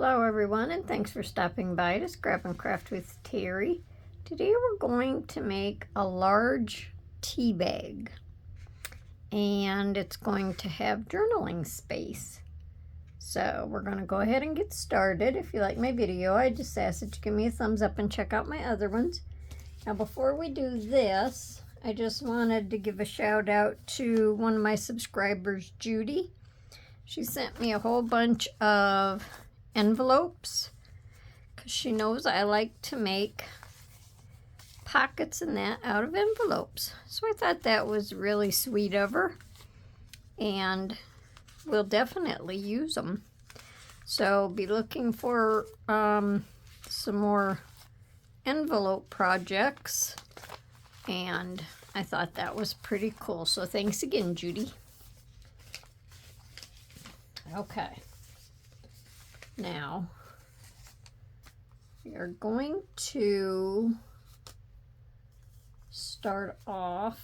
Hello everyone, and thanks for stopping by to Scrap and Craft with Terry. Today we're going to make a large tea bag, and it's going to have journaling space. So we're going to go ahead and get started. If you like my video, I just ask that you give me a thumbs up and check out my other ones. Now before we do this, I just wanted to give a shout out to one of my subscribers, Judy. She sent me a whole bunch of envelopes because she knows I like to make pockets and that out of envelopes. So I thought that was really sweet of her, and we'll definitely use them. So be looking for some more envelope projects, and I thought that was pretty cool. So thanks again, Judy. Okay. Now, we are going to start off.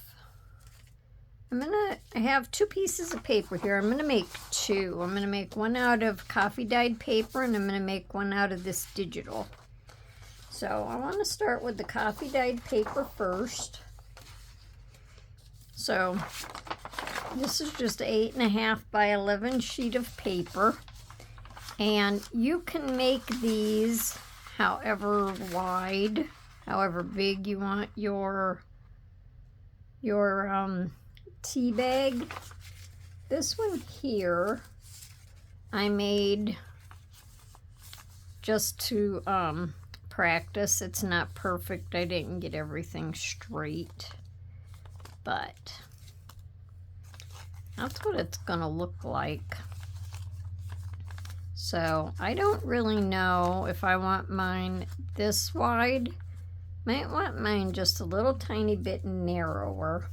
I have two pieces of paper here. I'm going to make two. I'm going to make one out of coffee dyed paper, and I'm going to make one out of this digital. So I want to start with the coffee dyed paper first. So this is just an 8.5 by 11 sheet of paper. And you can make these however wide, however big you want your tea bag. This one here I made just to practice. It's not perfect. I didn't get everything straight, but that's what it's gonna look like. So I don't really know if I want mine this wide. Might want mine just a little tiny bit narrower.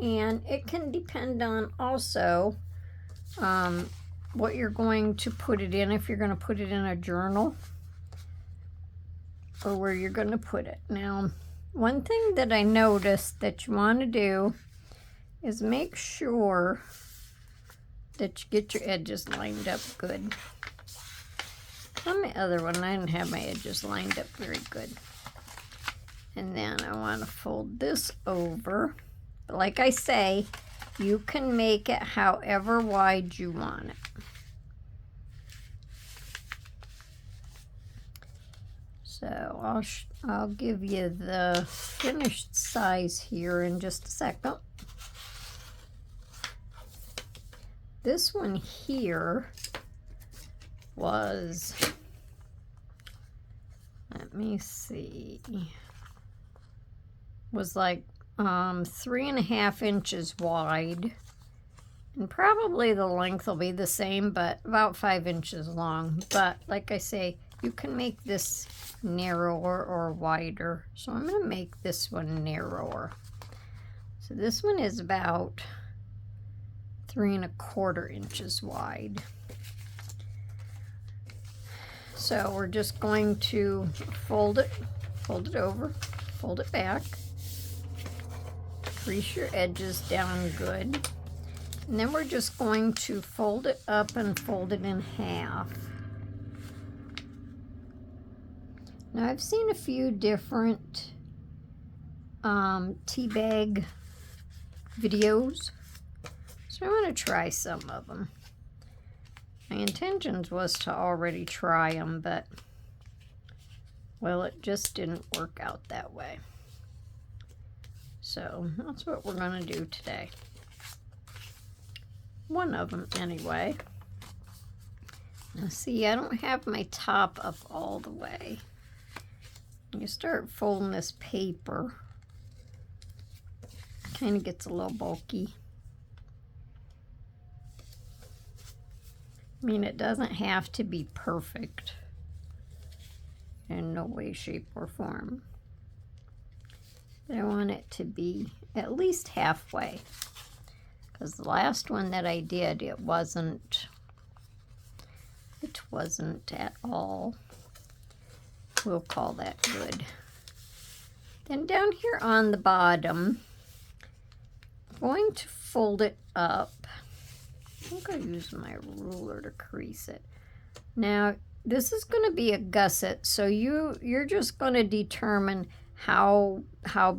And it can depend on also what you're going to put it in, if you're going to put it in a journal or where you're going to put it. Now, one thing that I noticed that you want to do is make sure that you get your edges lined up good. On my other one, I didn't have my edges lined up very good. And then I want to fold this over. But like I say, you can make it however wide you want it. So I'll give you the finished size here in just a second. This one here was, let me see, was like 3.5 inches wide, and probably the length will be the same, but about 5 inches long. But like I say, you can make this narrower or wider, so I'm going to make this one narrower. So this one is about 3.25 inches wide. So we're just going to fold it over, fold it back, crease your edges down good, and then we're just going to fold it up and fold it in half. Now I've seen a few different tea bag videos, so I want to try some of them. My intentions was to already try them, but, well, it just didn't work out that way. So that's what we're going to do today. One of them anyway. Now see, I don't have my top up all the way. You start folding this paper, it kind of gets a little bulky. I mean, it doesn't have to be perfect in no way, shape, or form. But I want it to be at least halfway. Because the last one that I did, it wasn't at all, we'll call that good. Then down here on the bottom, I'm going to fold it up. I think I'll use my ruler to crease it. Now, this is going to be a gusset, so you're just going to determine how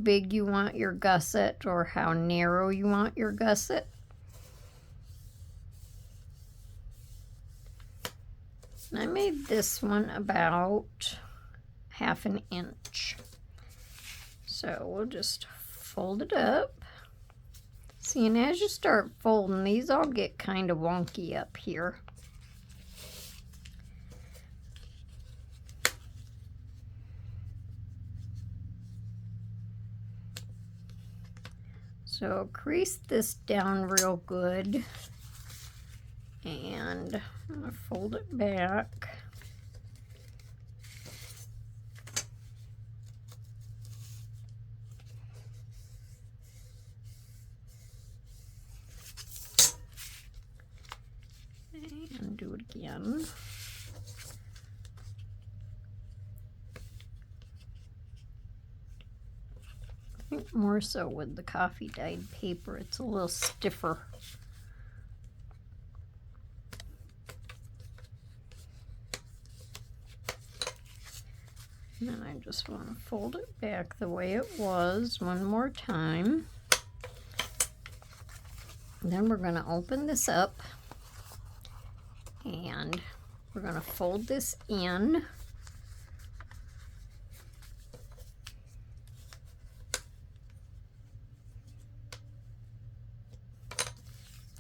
big you want your gusset or how narrow you want your gusset. And I made this one about 1/2 inch. So we'll just fold it up. See, and as you start folding, these all get kind of wonky up here. So crease this down real good, and I'm going to fold it back. And do it again. I think more so with the coffee dyed paper, it's a little stiffer. And then I just want to fold it back the way it was one more time. And then we're going to open this up and we're going to fold this in.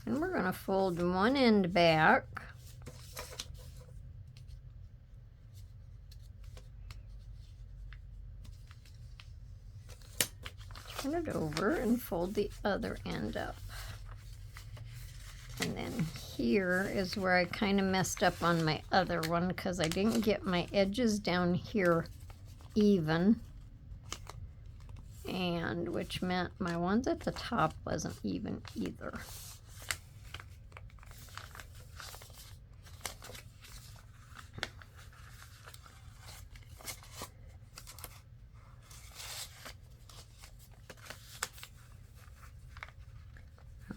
And we're going to fold one end back. Turn it over and fold the other end up. And then here is where I kind of messed up on my other one because I didn't get my edges down here even. And which meant my ones at the top wasn't even either.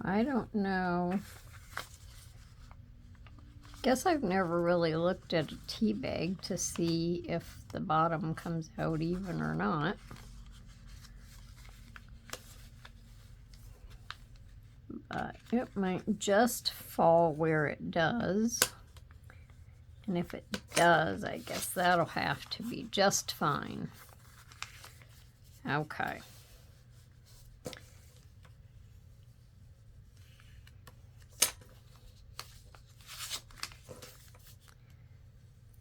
I don't know. Guess I've never really looked at a tea bag to see if the bottom comes out even or not. But it might just fall where it does. And if it does, I guess that'll have to be just fine. Okay.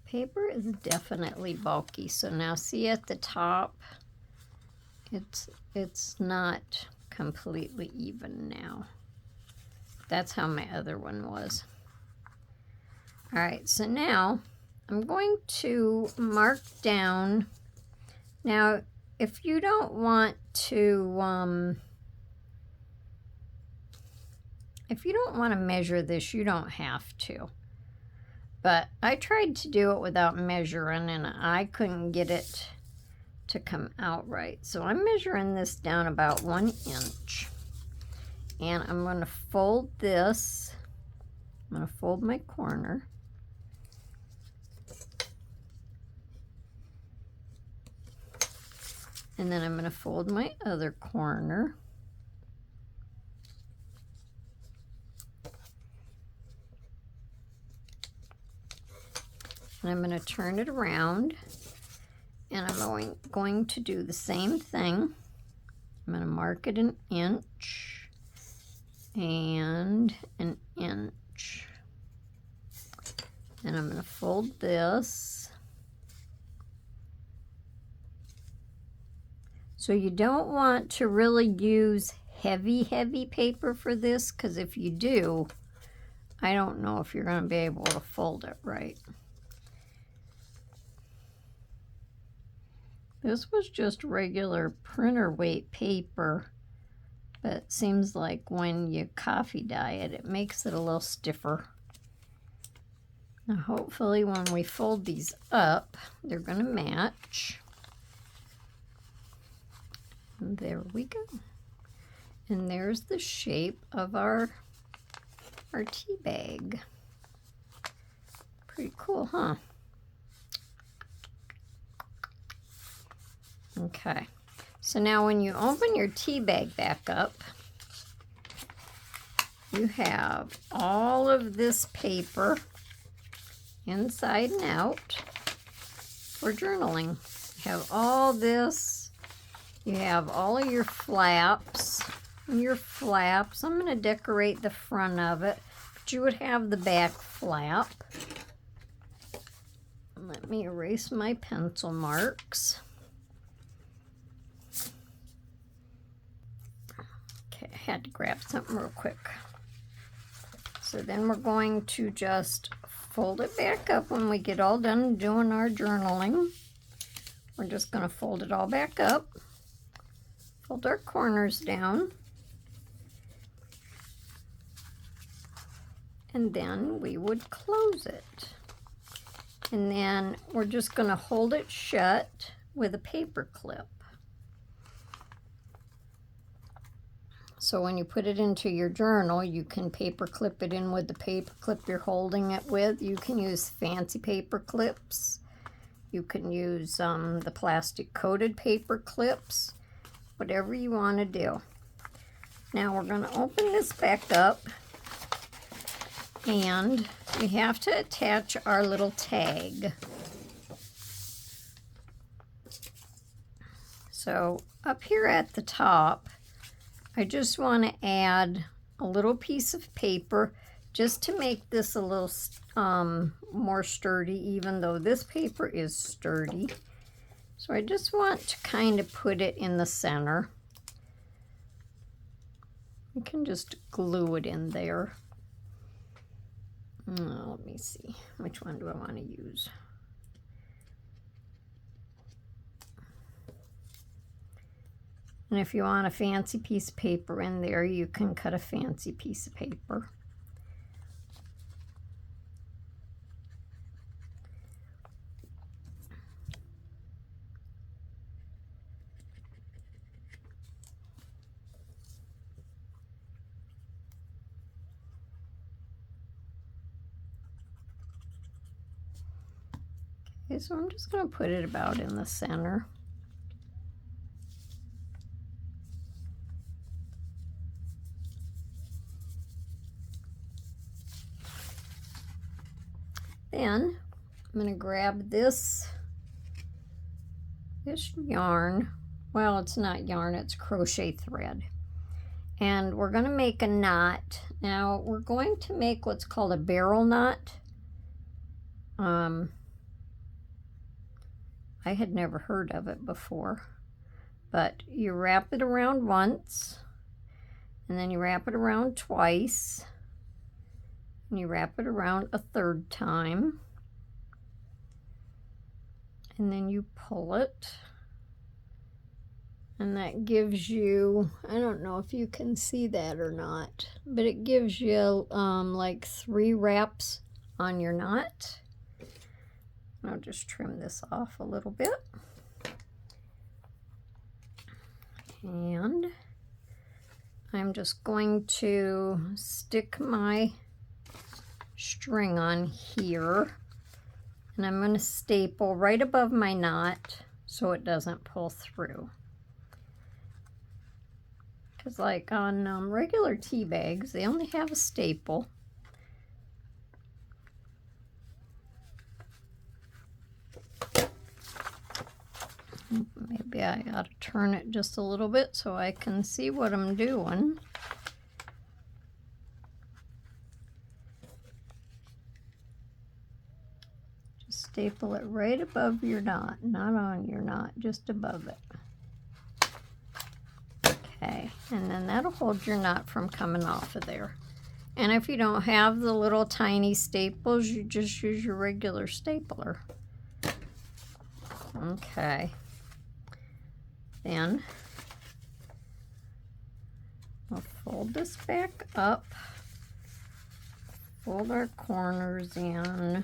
Paper is definitely bulky, so now see at the top, it's not completely even now. That's how my other one was. All right, so now I'm going to mark down. Now, if you don't want to measure this, you don't have to. But I tried to do it without measuring and I couldn't get it to come out right. So I'm measuring this down about 1 inch. And I'm going to fold this. I'm going to fold my corner. And then I'm going to fold my other corner. And I'm going to turn it around, and I'm going to do the same thing. I'm going to mark it 1 inch and 1 inch. And I'm going to fold this. So you don't want to really use heavy paper for this, because if you do, I don't know if you're going to be able to fold it right. This was just regular printer weight paper, but it seems like when you coffee dye it, it makes it a little stiffer. Now hopefully when we fold these up, they're going to match. And there we go. And there's the shape of our tea bag. Pretty cool, huh? Okay, so now when you open your tea bag back up, you have all of this paper inside and out for journaling. You have all this, you have all of your flaps. I'm going to decorate the front of it, but you would have the back flap. Let me erase my pencil marks. Okay, I had to grab something real quick. So then we're going to just fold it back up when we get all done doing our journaling. We're just going to fold it all back up, fold our corners down, and then we would close it. And then we're just going to hold it shut with a paper clip. So when you put it into your journal, you can paper clip it in with the paper clip you're holding it with. You can use fancy paper clips. You can use the plastic coated paper clips, whatever you want to do. Now we're going to open this back up, and we have to attach our little tag. So up here at the top, I just want to add a little piece of paper just to make this a little more sturdy, even though this paper is sturdy. So I just want to kind of put it in the center. You can just glue it in there. Let me see, which one do I want to use? And if you want a fancy piece of paper in there, you can cut a fancy piece of paper. Okay, so I'm just going to put it about in the center. Then I'm going to grab this yarn. Well, it's not yarn, it's crochet thread. And we're going to make a knot. Now we're going to make what's called a barrel knot. I had never heard of it before, but you wrap it around once, and then you wrap it around twice, and you wrap it around a third time, and then you pull it, and that gives you, I don't know if you can see that or not, but it gives you like 3 wraps on your knot. I'll just trim this off a little bit. And I'm just going to stick my string on here, and I'm going to staple right above my knot so it doesn't pull through. Because like on regular tea bags, they only have a staple. Maybe I ought to turn it just a little bit so I can see what I'm doing. Just staple it right above your knot, not on your knot, just above it. Okay, and then that'll hold your knot from coming off of there. And if you don't have the little tiny staples, you just use your regular stapler. Okay. Then we'll fold this back up, fold our corners in,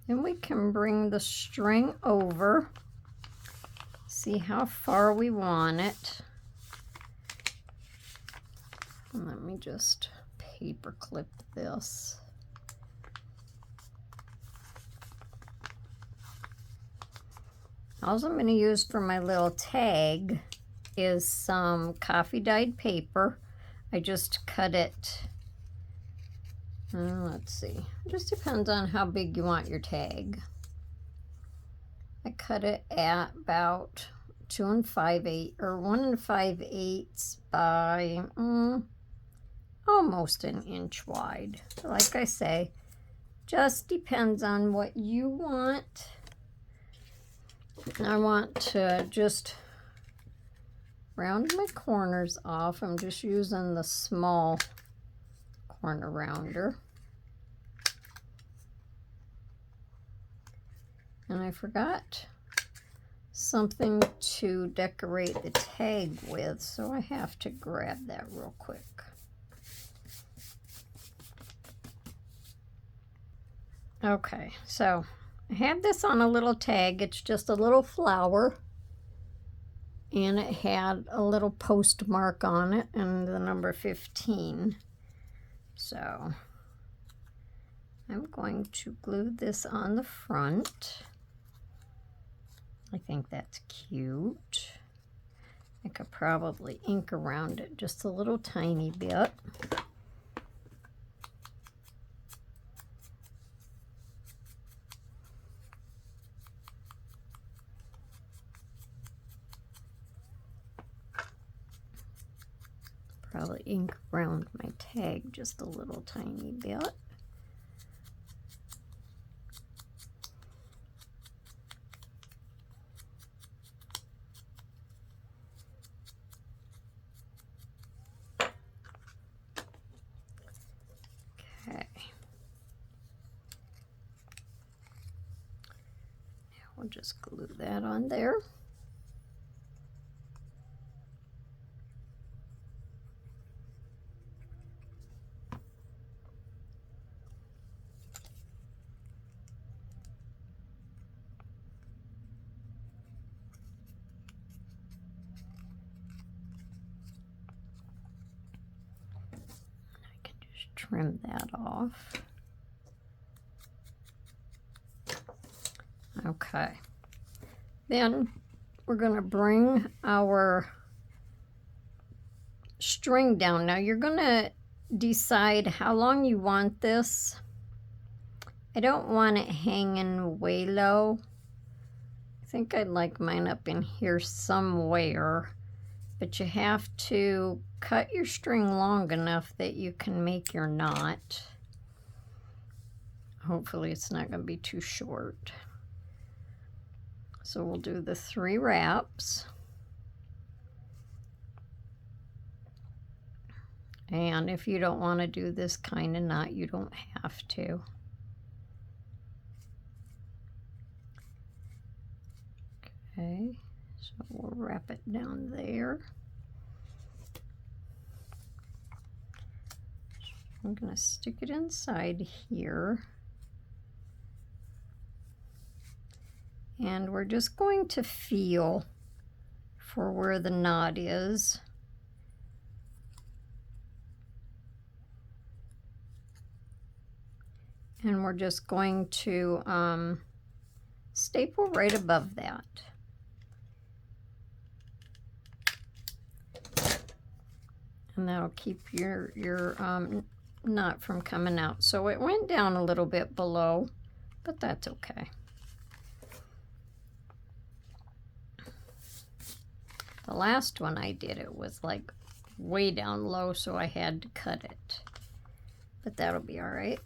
then we can bring the string over, see how far we want it. And let me just paper clip this. All I'm going to use for my little tag is some coffee dyed paper. I just cut it, let's see, it just depends on how big you want your tag. I cut it at about 2 5/8 or 1 5/8 by almost an inch wide. Like I say, just depends on what you want. I want to just round my corners off. I'm just using the small corner rounder. And I forgot something to decorate the tag with, so I have to grab that real quick. Okay, so I have this on a little tag. It's just a little flower, and it had a little postmark on it and the number 15. So I'm going to glue this on the front. I think that's cute. I could probably ink around it just a little tiny bit. Probably ink around my tag just a little tiny bit. Okay. Now we'll just glue that on there. Trim that off. Okay. Then we're going to bring our string down. Now you're going to decide how long you want this. I don't want it hanging way low. I think I'd like mine up in here somewhere, but you have to cut your string long enough that you can make your knot. Hopefully it's not going to be too short. So we'll do the 3 wraps. And if you don't want to do this kind of knot, you don't have to. Okay, so we'll wrap it down there. I'm going to stick it inside here. And we're just going to feel for where the knot is. And we're just going to staple right above that. And that'll keep your knot from coming out. So it went down a little bit below, but that's okay. The last one I did, it was like way down low, so I had to cut it. But that'll be all right.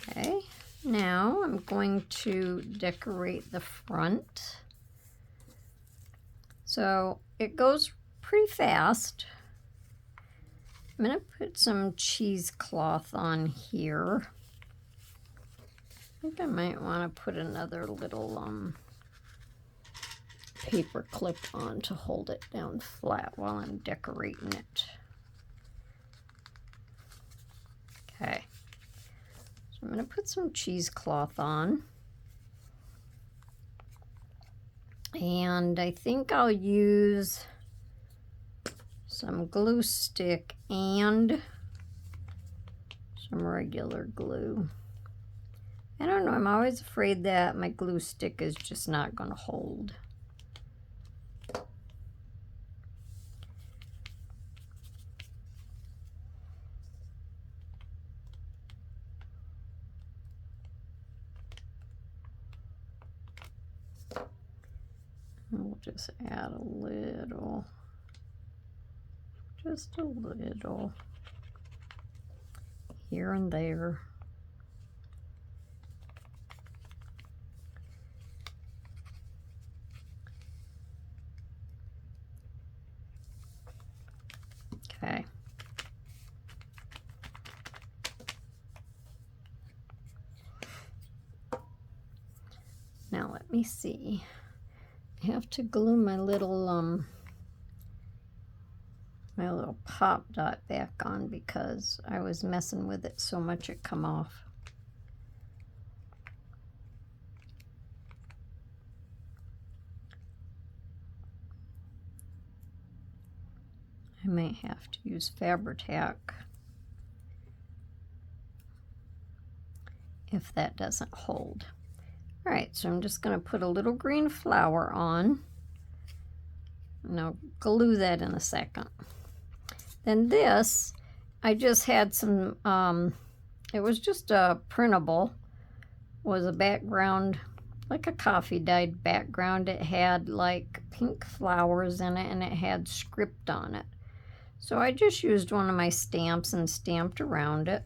Okay, now I'm going to decorate the front. So it goes pretty fast. I'm going to put some cheesecloth on here. I think I might want to put another little paper clip on to hold it down flat while I'm decorating it. Okay, so I'm going to put some cheesecloth on. And I think I'll use some glue stick and some regular glue. I don't know, I'm always afraid that my glue stick is just not going to hold. We'll just add a little, just a little here and there. Okay. Now let me see. I have to glue my little pop dot back on because I was messing with it so much it come off. I might have to use Fabri-Tac if that doesn't hold. All right, so I'm just going to put a little green flower on, and I'll glue that in a second. Then this, I just had some, it was just a printable, was a background, like a coffee dyed background. It had like pink flowers in it and it had script on it. So I just used one of my stamps and stamped around it.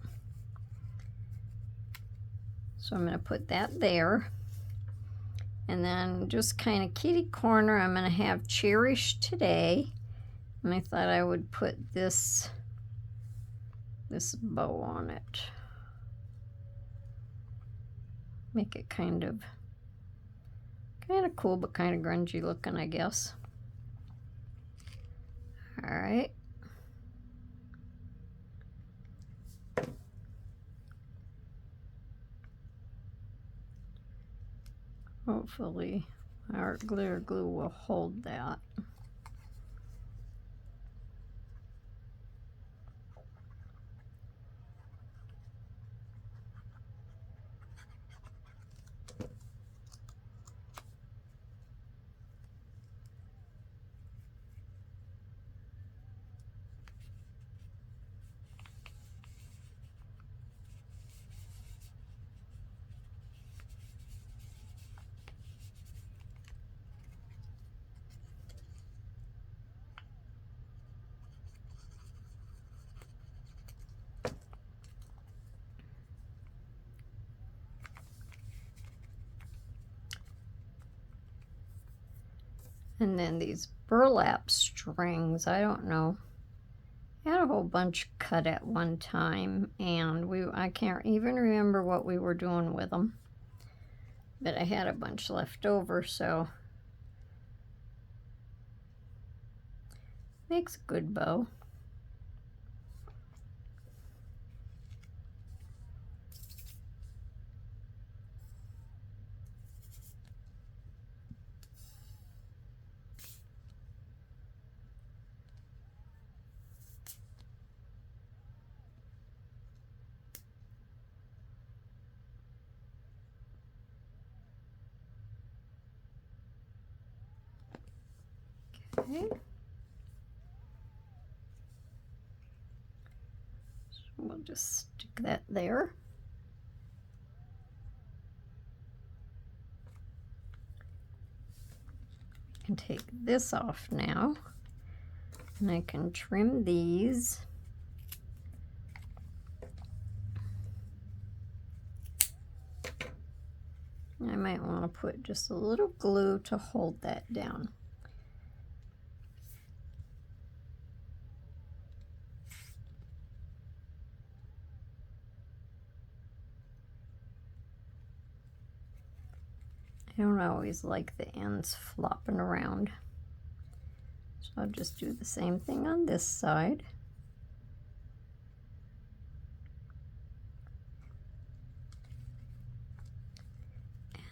So I'm going to put that there. And then just kind of kitty corner, I'm going to have Cherish Today. And I thought I would put this bow on it. Make it kind of cool, but kind of grungy looking, I guess. All right. Hopefully our glitter glue will hold that. And then these burlap strings, I don't know. I had a whole bunch cut at one time, and I can't even remember what we were doing with them. But I had a bunch left over, so makes a good bow. Okay. So we'll just stick that there. I can take this off now, and I can trim these. I might want to put just a little glue to hold that down. I don't always like the ends flopping around. So I'll just do the same thing on this side.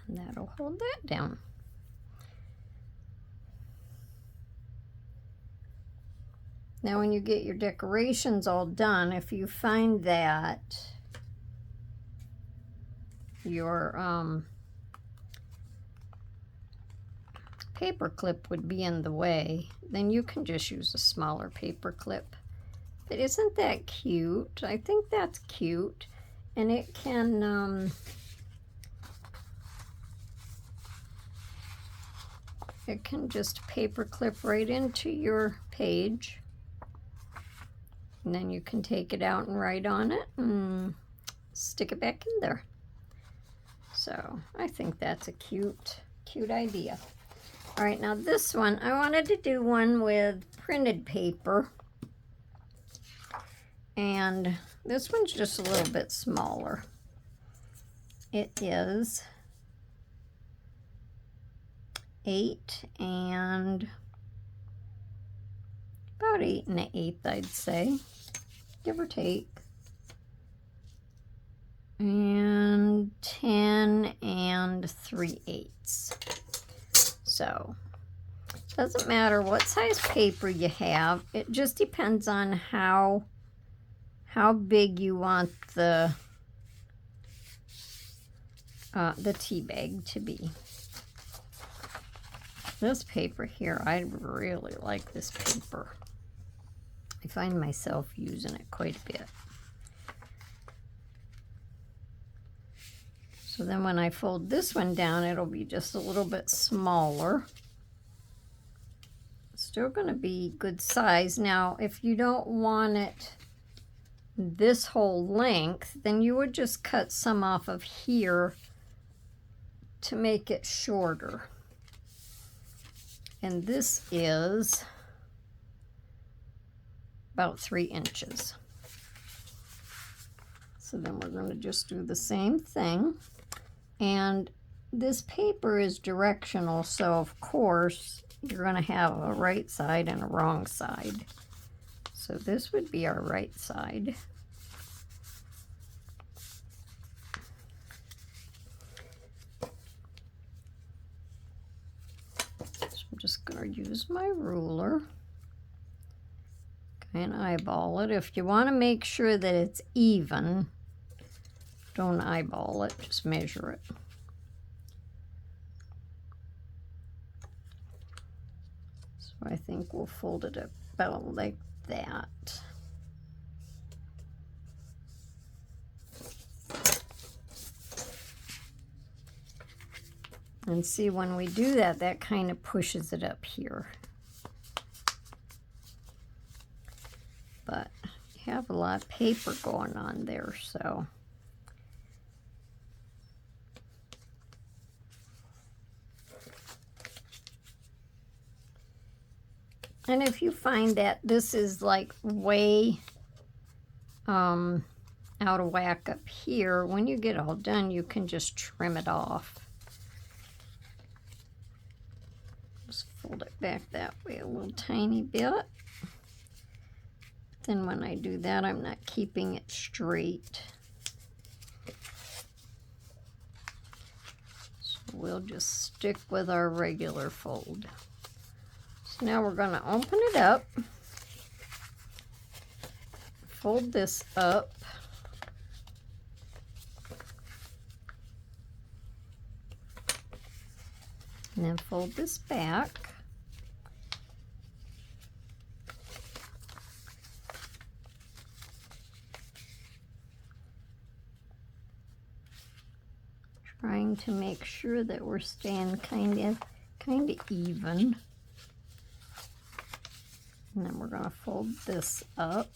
And that'll hold that down. Now when you get your decorations all done, if you find that your paper clip would be in the way, then you can just use a smaller paper clip. But isn't that cute? I think that's cute. And it can just paper clip right into your page. And then you can take it out and write on it and stick it back in there. So I think that's a cute idea. All right, now this one, I wanted to do one with printed paper. And this one's just a little bit smaller. It is 8 and about 8 1/8, I'd say, give or take. And 10 and 3/8. So, doesn't matter what size paper you have. It just depends on how big you want the tea bag to be. This paper here, I really like this paper. I find myself using it quite a bit. So then when I fold this one down, it'll be just a little bit smaller. Still going to be good size. Now, if you don't want it this whole length, then you would just cut some off of here to make it shorter. And this is about 3 inches. So then we're going to just do the same thing. And this paper is directional, so of course you're going to have a right side and a wrong side. So this would be our right side. So I'm just going to use my ruler and eyeball it. If you want to make sure that it's even, don't eyeball it, just measure it. So I think we'll fold it about like that. And see, when we do that, that kind of pushes it up here. But you have a lot of paper going on there, so. And if you find that this is like way out of whack up here, when you get all done, you can just trim it off. Just fold it back that way a little tiny bit. Then when I do that, I'm not keeping it straight. So we'll just stick with our regular fold. So now we're going to open it up, fold this up, and then fold this back. Trying to make sure that we're staying kind of even. And then we're going to fold this up.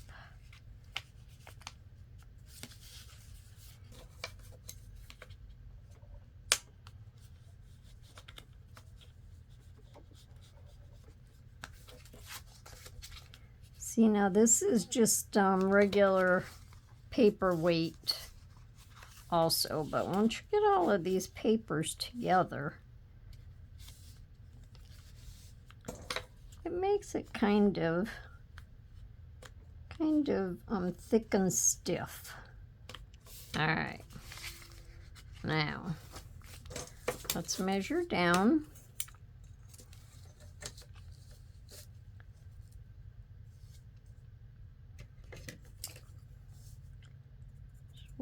See, now this is just regular paperweight also, but once you get all of these papers together, it makes it kind of thick and stiff. All right, now let's measure down.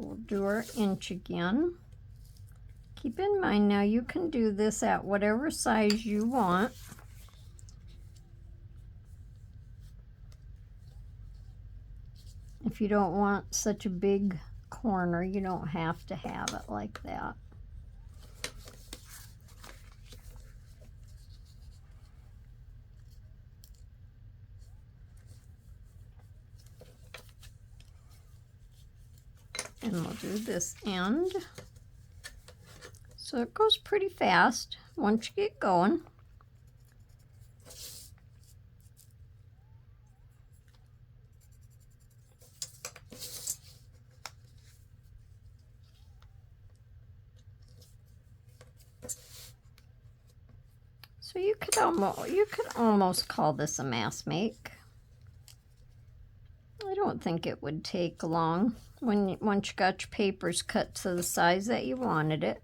We'll do our inch again. Keep in mind now you can do this at whatever size you want. If you don't want such a big corner, you don't have to have it like that. And we'll do this end. So it goes pretty fast once you get going. So you could almost call this a mass make. I don't think it would take long once you got your papers cut to the size that you wanted it.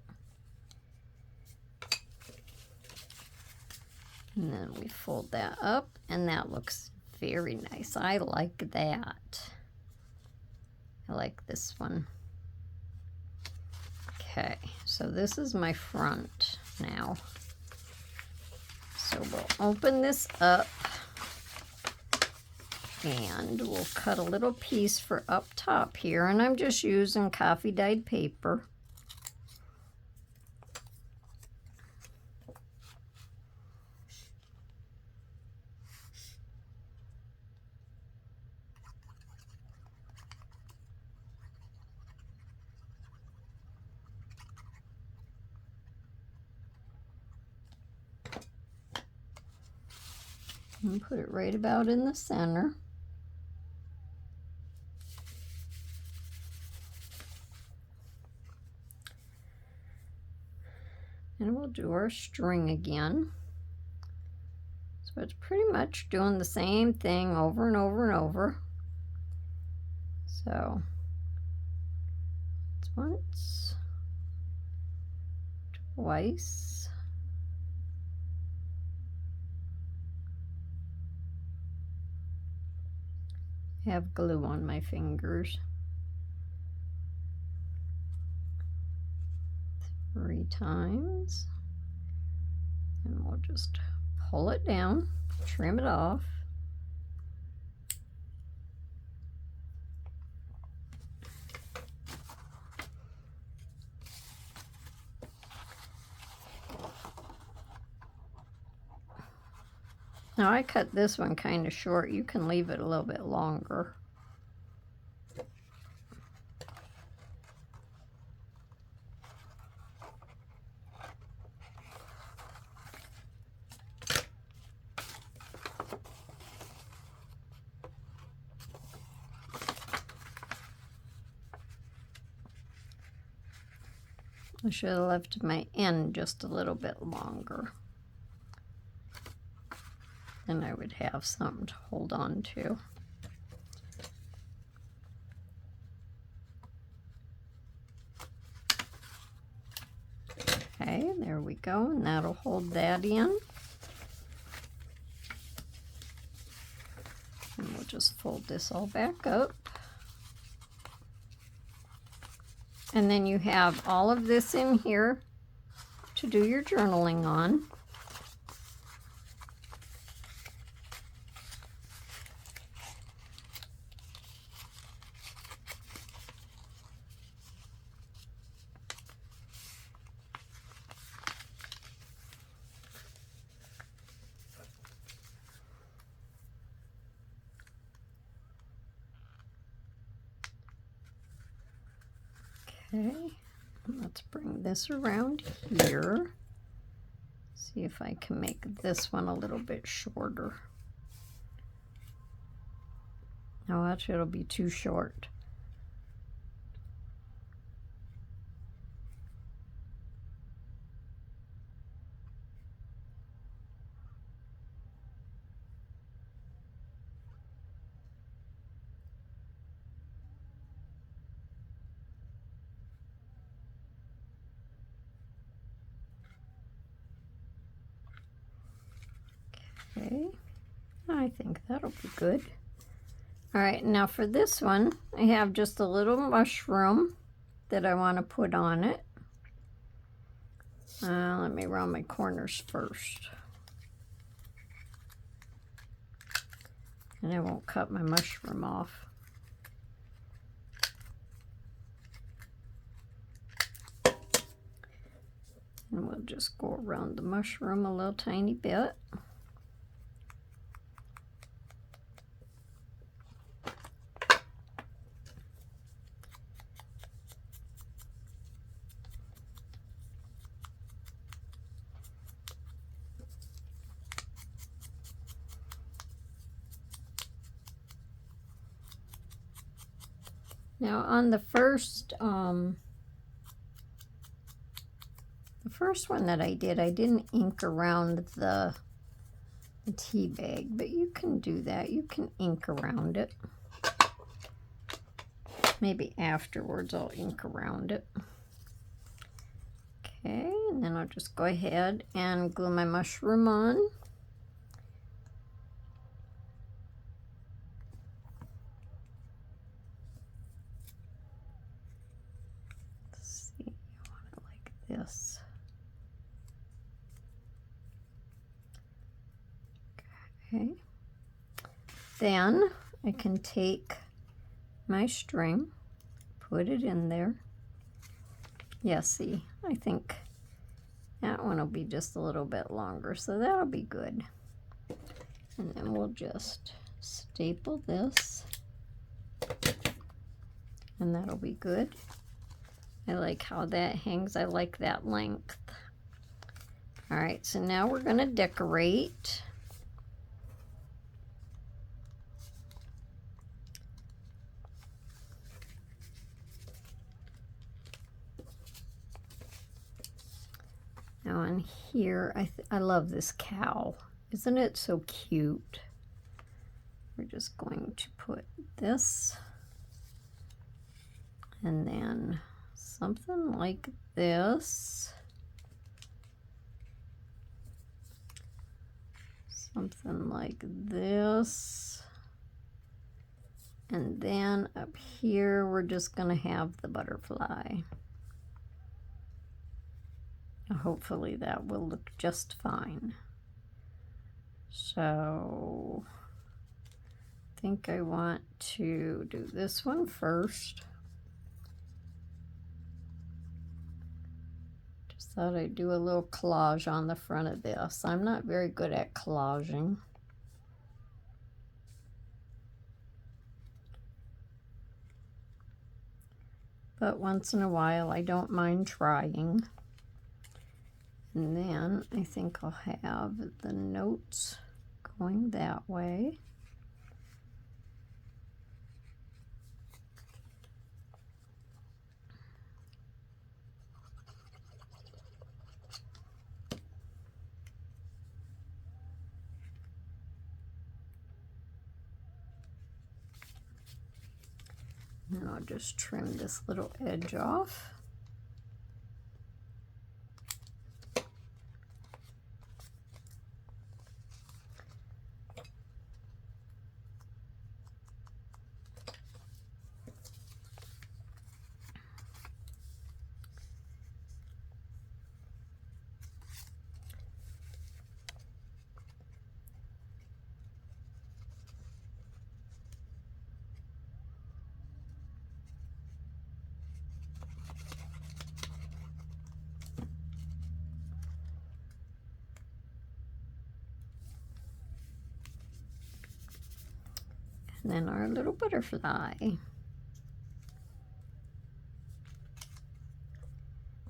And then we fold that up, and that looks very nice. I like that. I like this one. Okay, so this is my front now. So we'll open this up, and we'll cut a little piece for up top here, and I'm just using coffee dyed paper. And put it right about in the center. And we'll do our string again. So it's pretty much doing the same thing over and over and over. So it's once, twice, I have glue on my fingers. 3 times, and we'll just pull it down, trim it off. Now I cut this one kind of short. You can leave it a little bit longer. I should have left my end just a little bit longer. Then I would have something to hold on to. Okay, there we go, and that'll hold that in. And we'll just fold this all back up. And then you have all of this in here to do your journaling on. Okay, let's bring this around here. See if I can make this one a little bit shorter. No, actually it'll be too short. Okay, I think that'll be good. All right, now for this one, I have just a little mushroom that I want to put on it. Let me round my corners first. And I won't cut my mushroom off. And we'll just go around the mushroom a little tiny bit. Now on the first one that I didn't ink around the tea bag, but you can do that. You can ink around it. Maybe afterwards I'll ink around it. Okay, and then I'll just go ahead and glue my mushroom on. Let's see, I want it like this. Okay. Then I can take my string, put it in there. Yeah, see, I think that one will be just a little bit longer, so that'll be good. And then we'll just staple this, and that'll be good. I like how that hangs. I like that length. All right, so now we're going to decorate. Now on here, I love this cow. Isn't it so cute? We're just going to put this, and then something like this. Something like this. And then up here, we're just going to have the butterfly. Hopefully that will look just fine. So I think I want to do this one first. Just thought I'd do a little collage on the front of this. I'm not very good at collaging. But once in a while, I don't mind trying. And then I think I'll have the notes going that way. And I'll just trim this little edge off. And then our little butterfly.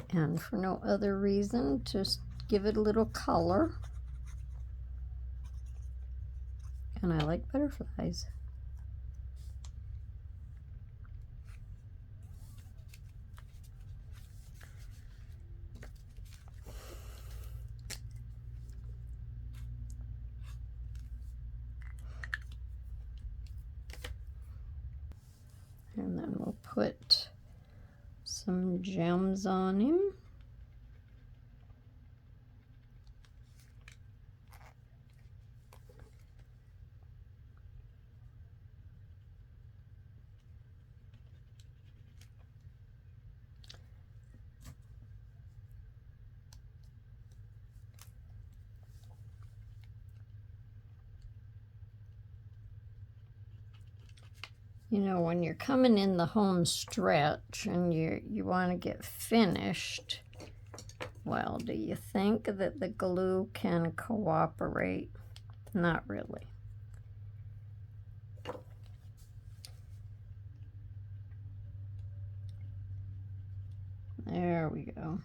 And for no other reason, just give it a little color. And I like butterflies. And then we'll put some gems on him. You know, when you're coming in the home stretch and you want to get finished, well, do you think that the glue can cooperate? Not really. There we go.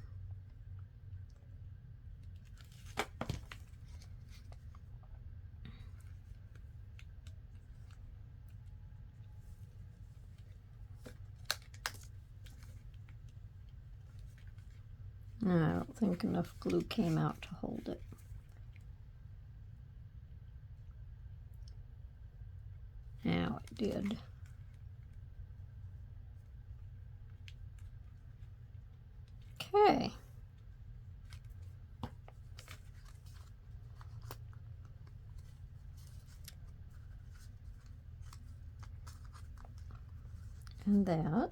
I don't think enough glue came out to hold it. Now it did. Okay. And that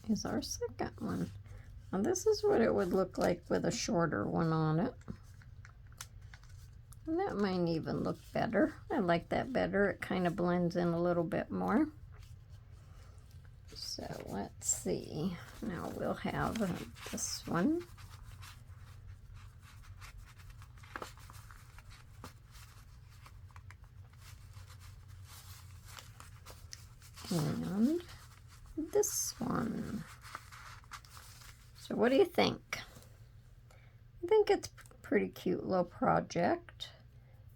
is our second one. Now this is what it would look like with a shorter one on it. And that might even look better. I like that better. It kind of blends in a little bit more. So let's see. Now we'll have this one. And this one. So what do you think? I think it's a pretty cute little project.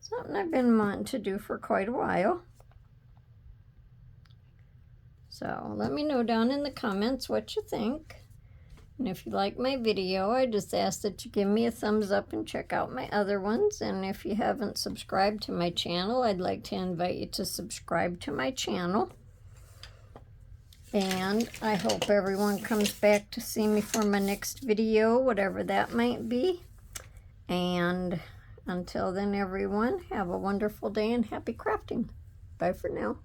Something I've been wanting to do for quite a while. So let me know down in the comments what you think. And if you like my video, I just ask that you give me a thumbs up and check out my other ones. And if you haven't subscribed to my channel, I'd like to invite you to subscribe to my channel. And I hope everyone comes back to see me for my next video, whatever that might be. And until then, everyone, have a wonderful day and happy crafting. Bye for now.